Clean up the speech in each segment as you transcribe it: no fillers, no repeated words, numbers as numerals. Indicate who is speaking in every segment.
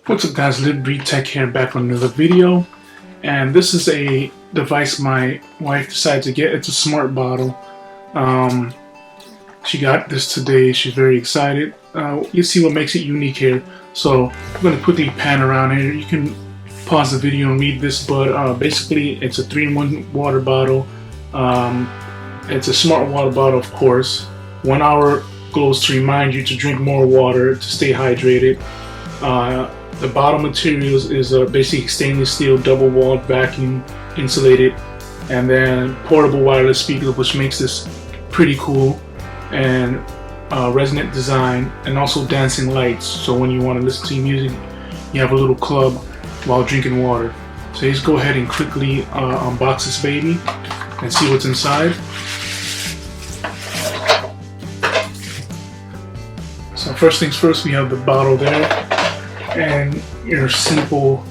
Speaker 1: What's up guys, livebreathetech here, back with another video. And this is a device my wife decided to get. It's a smart bottle. She got this today. She's very excited. You see what makes it unique here. So I'm going to quickly pan around here. You can pause the video and read this, but basically it's a 3-in-1 water bottle. It's a smart water bottle, of course. 1 hour glows to remind you to drink more water to stay hydrated. The bottom materials is basically stainless steel, double-walled, vacuum insulated, and then portable wireless speaker, which makes this pretty cool, and resonant design, and also dancing lights. So when you want to listen to music, you have a little club while drinking water. So let's go ahead and quickly unbox this baby and see what's inside. So first things first, we have the bottle there. And your simple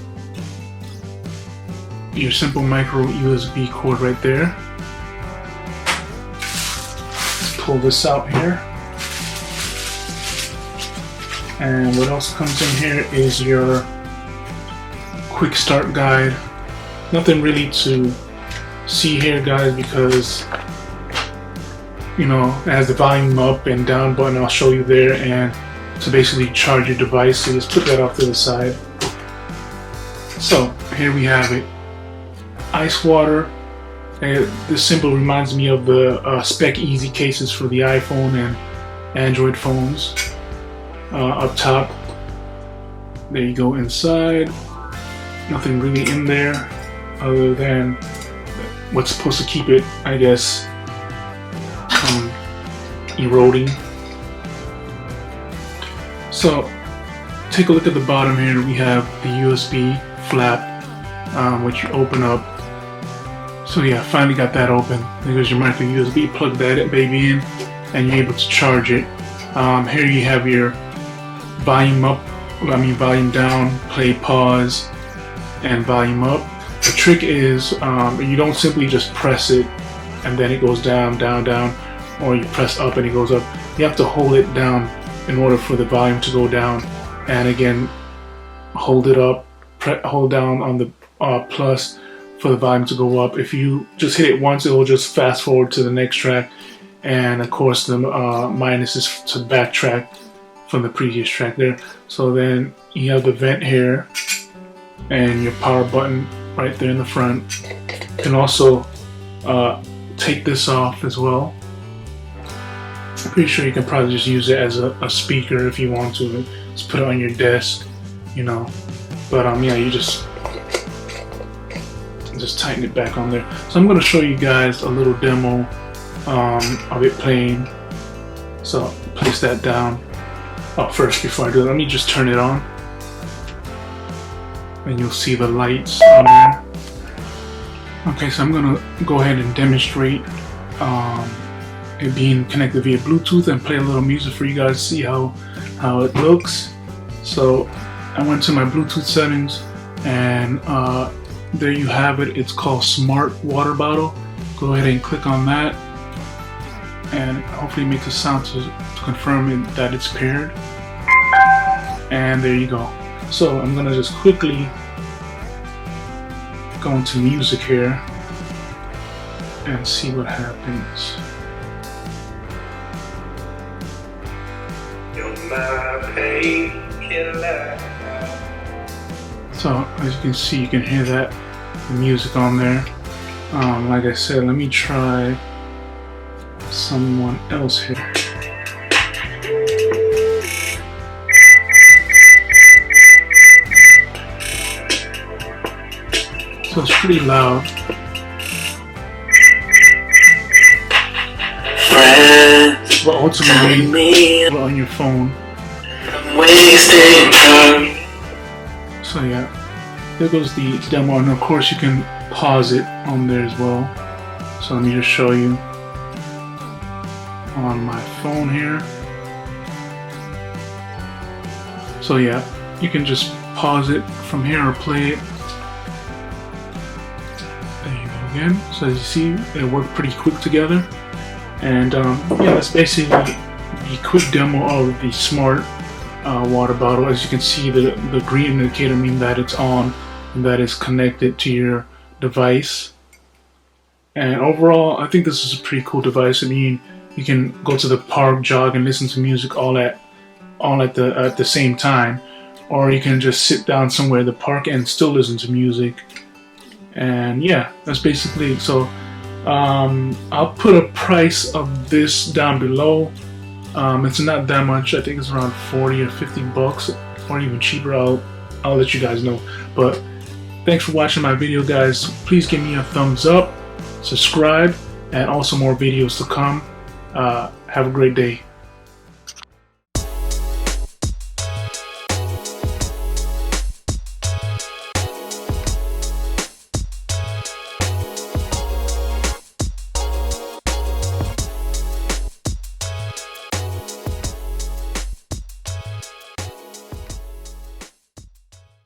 Speaker 1: micro USB cord right there. Let's pull this out here. And what else comes in here is your quick start guide. Nothing really to see here, guys, because you know it has the volume up and down button. I'll show you there, and to basically charge your device. So just put that off to the side. So here we have it, ICEWATER. And this symbol reminds me of the Spec Easy cases for the iPhone and Android phones. Up top, there you go. Inside, nothing really in there other than what's supposed to keep it, I guess, from eroding. So take a look at the bottom here. We have the USB flap, which you open up. So yeah, finally got that open. There's your micro USB. Plug that baby in, and you're able to charge it. Here you have your volume up, volume down, play, pause, and volume up. The trick is you don't simply just press it and then it goes down, down, down, or you press up and it goes up. You have to hold it down in order for the volume to go down, and again hold it up, hold down on the plus for the volume to go up. If you just hit it once, it will just fast forward to the next track, and of course the minus is to backtrack from the previous track there. So then you have the vent here and your power button right there in the front. You can also take this off as well. I'm pretty sure you can probably just use it as a speaker if you want to. Just put it on your desk, you know. But yeah, you just tighten it back on there. So I'm going to show you guys a little demo of it playing. So place that down. Oh, first, before I do that, let me just turn it on, and you'll see the lights on there. Okay, so I'm going to go ahead and demonstrate it being connected via Bluetooth and play a little music for you guys to see how it looks. So I went to my Bluetooth settings, and there you have it. It's called Smart Water Bottle. Go ahead and click on that, and hopefully it makes a sound to confirm that it's paired. And there you go. So I'm gonna just quickly go into music here and see what happens. So as you can see, you can hear that the music on there. Like I said, let me try someone else here. So it's pretty loud. But ultimately, on your phone. So yeah, there goes the demo, and of course you can pause it on there as well. So let me just show you on my phone here. So yeah, you can just pause it from here or play it. There you go again. So as you see, it worked pretty quick together. And yeah, that's basically the quick demo of the smart water bottle. As you can see, the green indicator means that it's on and that is connected to your device. And overall, I think this is a pretty cool device. I mean, you can go to the park, jog, and listen to music all at the same time, or you can just sit down somewhere at the park and still listen to music. And yeah, that's basically it. So I'll put a price of this down below. It's not that much. I think it's around 40 or 50 bucks, or even cheaper. I'll let you guys know. But thanks for watching my video, guys. Please give me a thumbs up, subscribe, and also more videos to come. Have a great day.